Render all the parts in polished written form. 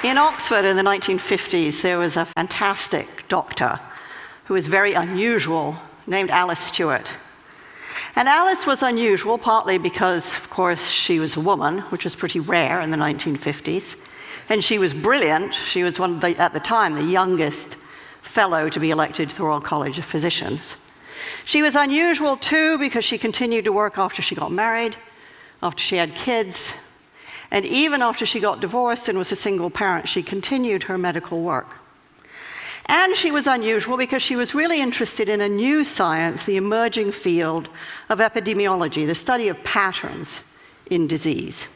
In Oxford in the 1950s, there was a fantastic doctor who was very unusual, named Alice Stewart. And Alice was unusual partly because, of course, she was a woman, which was pretty rare in the 1950s. And she was brilliant. She was one of the, at the time, the youngest fellow to be elected to the Royal College of Physicians. She was unusual, too, because she continued to work after she got married, after she had kids, and even after she got divorced and was a single parent, she continued her medical work. And she was unusual because she was really interested in a new science, the emerging field of epidemiology, the study of patterns in disease.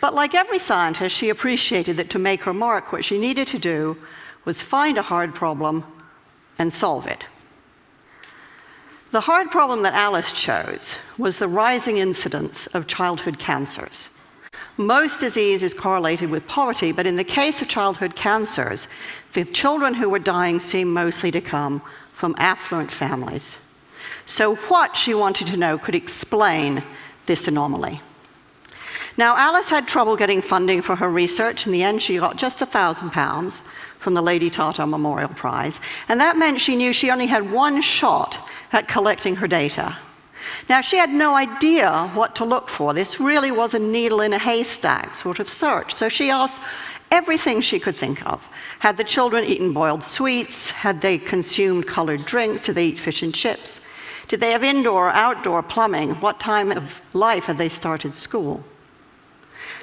But like every scientist, she appreciated that to make her mark, what she needed to do was find a hard problem and solve it. The hard problem that Alice chose was the rising incidence of childhood cancers. Most disease is correlated with poverty, but in the case of childhood cancers, the children who were dying seemed mostly to come from affluent families. So what, she wanted to know, could explain this anomaly? Now, Alice had trouble getting funding for her research. In the end, she got just £1,000 from the Lady Tata Memorial Prize, and that meant she knew she only had one shot at collecting her data. Now, she had no idea what to look for. This really was a needle in a haystack sort of search. So she asked everything she could think of. Had the children eaten boiled sweets? Had they consumed colored drinks? Did they eat fish and chips? Did they have indoor or outdoor plumbing? What time of life had they started school?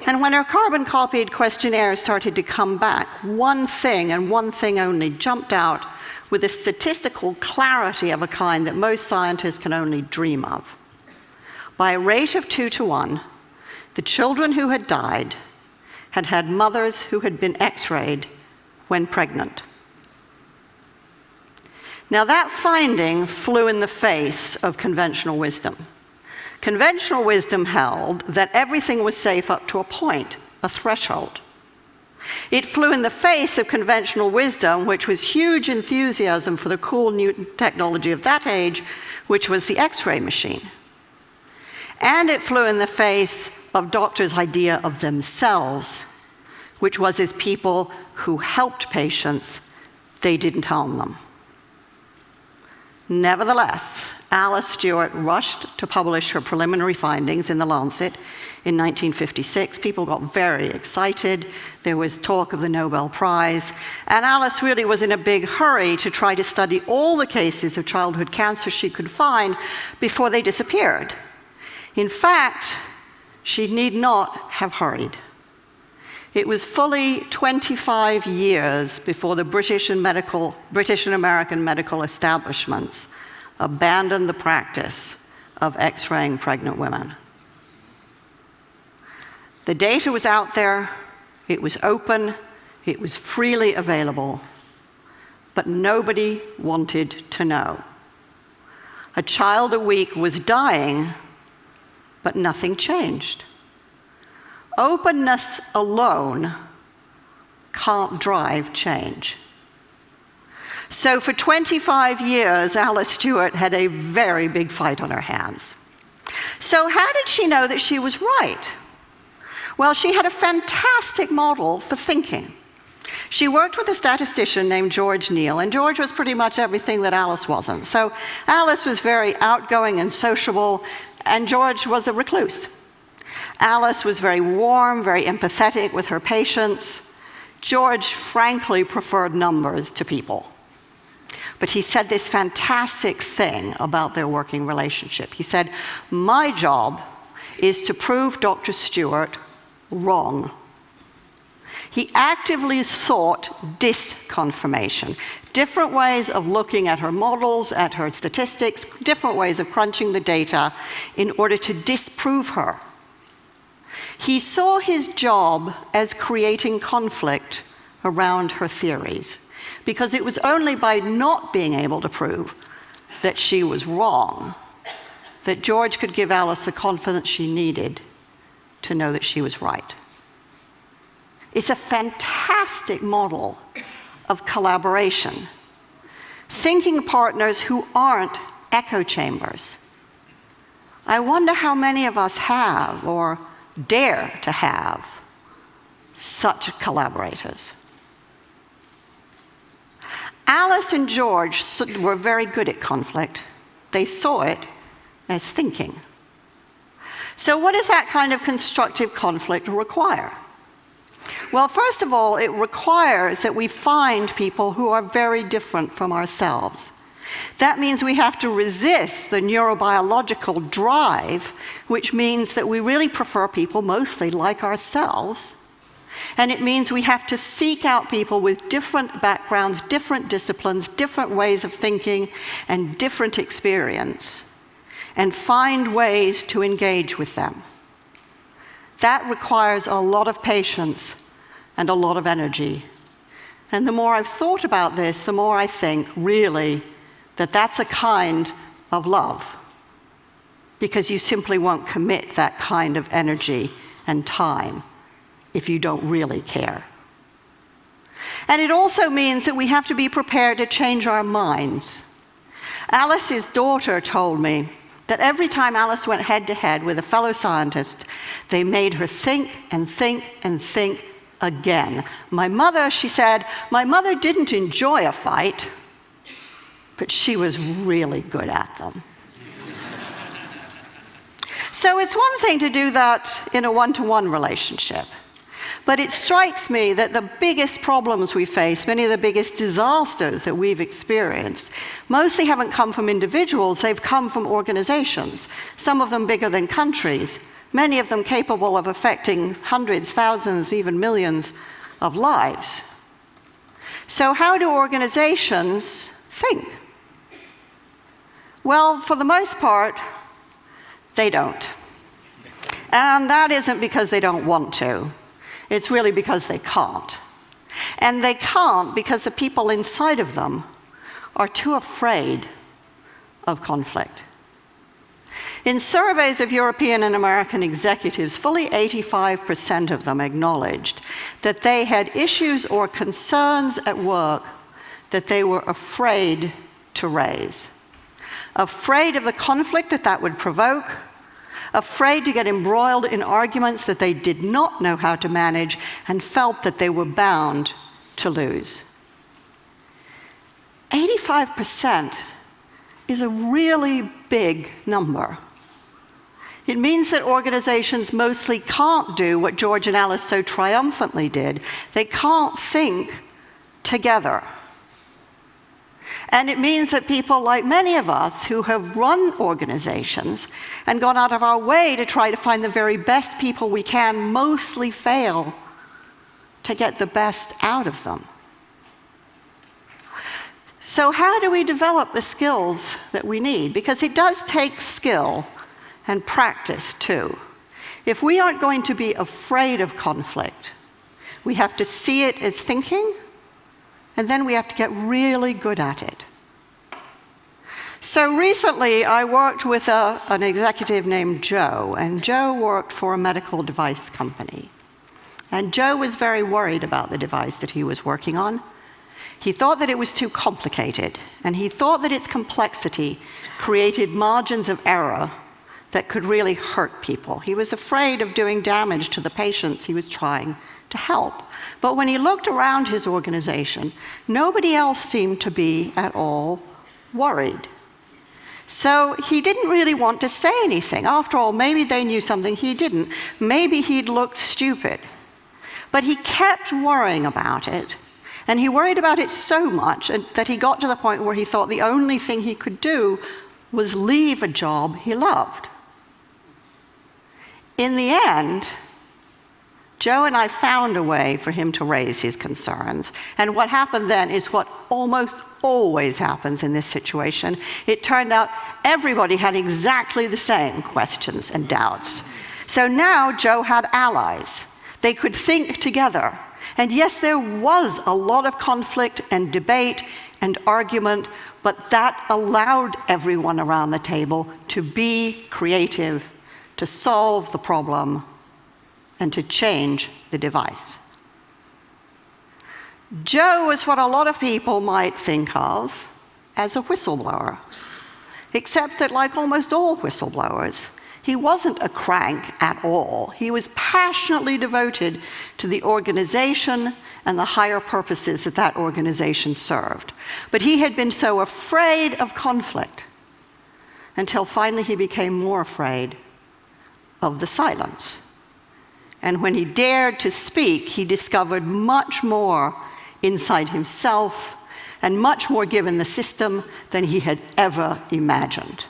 And when her carbon-copied questionnaire started to come back, one thing and one thing only jumped out with a statistical clarity of a kind that most scientists can only dream of. By a rate of 2 to 1, the children who had died had had mothers who had been x-rayed when pregnant. Now that finding flew in the face of conventional wisdom. Conventional wisdom held that everything was safe up to a point, a threshold. It flew in the face of conventional wisdom, which was huge enthusiasm for the cool new technology of that age, which was the X-ray machine. And it flew in the face of doctors' idea of themselves, which was as people who helped patients, they didn't harm them. Nevertheless, Alice Stewart rushed to publish her preliminary findings in The Lancet in 1956. People got very excited. There was talk of the Nobel Prize. And Alice really was in a big hurry to try to study all the cases of childhood cancer she could find before they disappeared. In fact, she need not have hurried. It was fully 25 years before the British and American medical establishments abandoned the practice of X-raying pregnant women. The data was out there, it was open, it was freely available, but nobody wanted to know. A child a week was dying, but nothing changed. Openness alone can't drive change. So for 25 years, Alice Stewart had a very big fight on her hands. So how did she know that she was right? Well, she had a fantastic model for thinking. She worked with a statistician named George Neal, and George was pretty much everything that Alice wasn't. So Alice was very outgoing and sociable, and George was a recluse. Alice was very warm, very empathetic with her patients. George frankly preferred numbers to people. But he said this fantastic thing about their working relationship. He said, "My job is to prove Dr. Stewart wrong." He actively sought disconfirmation, different ways of looking at her models, at her statistics, different ways of crunching the data in order to disprove her. He saw his job as creating conflict around her theories, because it was only by not being able to prove that she was wrong that George could give Alice the confidence she needed to know that she was right. It's a fantastic model of collaboration. Thinking partners who aren't echo chambers. I wonder how many of us have, or dare to have, such collaborators. Alice and George were very good at conflict. They saw it as thinking. So what does that kind of constructive conflict require? Well, first of all, it requires that we find people who are very different from ourselves. That means we have to resist the neurobiological drive, which means that we really prefer people mostly like ourselves. And it means we have to seek out people with different backgrounds, different disciplines, different ways of thinking, and different experience, and find ways to engage with them. That requires a lot of patience and a lot of energy. And the more I've thought about this, the more I think, really, that that's a kind of love, because you simply won't commit that kind of energy and time if you don't really care. And it also means that we have to be prepared to change our minds. Alice's daughter told me that every time Alice went head-to-head with a fellow scientist, they made her think and think and think again. My mother, she said, my mother didn't enjoy a fight, but she was really good at them. So it's one thing to do that in a one-to-one relationship. But it strikes me that the biggest problems we face, many of the biggest disasters that we've experienced, mostly haven't come from individuals, they've come from organizations, some of them bigger than countries, many of them capable of affecting hundreds, thousands, even millions of lives. So how do organizations think? Well, for the most part, they don't. And that isn't because they don't want to. It's really because they can't. And they can't because the people inside of them are too afraid of conflict. In surveys of European and American executives, fully 85% of them acknowledged that they had issues or concerns at work that they were afraid to raise. Afraid of the conflict that that would provoke, afraid to get embroiled in arguments that they did not know how to manage and felt that they were bound to lose. 85% is a really big number. It means that organizations mostly can't do what George and Alice so triumphantly did. They can't think together. And it means that people like many of us who have run organizations and gone out of our way to try to find the very best people we can mostly fail to get the best out of them. So how do we develop the skills that we need? Because it does take skill and practice too. If we aren't going to be afraid of conflict, we have to see it as thinking, and then we have to get really good at it. So recently, I worked with an executive named Joe, and Joe worked for a medical device company. And Joe was very worried about the device that he was working on. He thought that it was too complicated, and he thought that its complexity created margins of error that could really hurt people. He was afraid of doing damage to the patients he was trying to help. But when he looked around his organization, nobody else seemed to be at all worried. So he didn't really want to say anything. After all, maybe they knew something he didn't. Maybe he'd looked stupid. But he kept worrying about it. And he worried about it so much that he got to the point where he thought the only thing he could do was leave a job he loved. In the end, Joe and I found a way for him to raise his concerns. And what happened then is what almost always happens in this situation. It turned out everybody had exactly the same questions and doubts. So now Joe had allies. They could think together. And yes, there was a lot of conflict and debate and argument, but that allowed everyone around the table to be creative, to solve the problem, and to change the device. Joe is what a lot of people might think of as a whistleblower, except that, like almost all whistleblowers, He wasn't a crank at all. He was passionately devoted to the organization and the higher purposes that that organization served. But he had been so afraid of conflict until finally he became more afraid of the silence. And when he dared to speak, he discovered much more inside himself and much more given the system than he had ever imagined.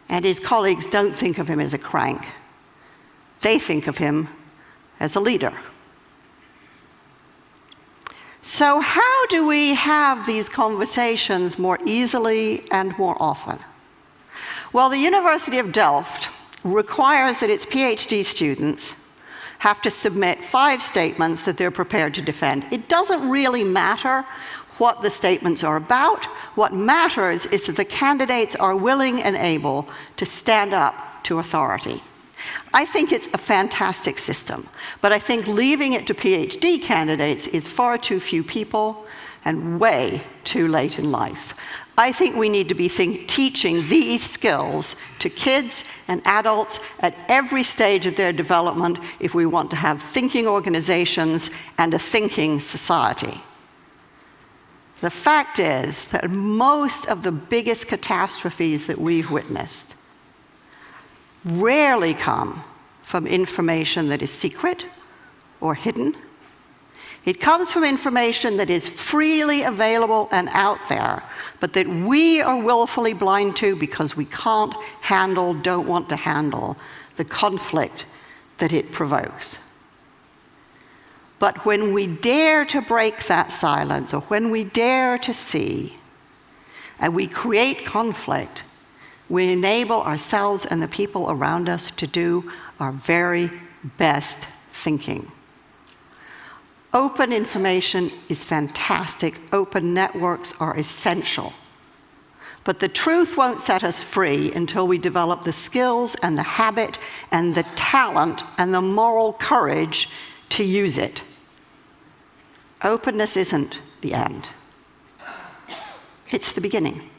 And his colleagues don't think of him as a crank. They think of him as a leader. So how do we have these conversations more easily and more often? Well, the University of Delft requires that its PhD students have to submit 5 statements that they're prepared to defend. It doesn't really matter what the statements are about. What matters is that the candidates are willing and able to stand up to authority. I think it's a fantastic system, but I think leaving it to PhD candidates is far too few people and way too late in life. I think we need to be teaching these skills to kids and adults at every stage of their development if we want to have thinking organizations and a thinking society. The fact is that most of the biggest catastrophes that we've witnessed rarely come from information that is secret or hidden. It comes from information that is freely available and out there, but that we are willfully blind to because we can't handle, don't want to handle the conflict that it provokes. But when we dare to break that silence, or when we dare to see, and we create conflict, we enable ourselves and the people around us to do our very best thinking. Open information is fantastic. Open networks are essential. But the truth won't set us free until we develop the skills and the habit and the talent and the moral courage to use it. Openness isn't the end. It's the beginning.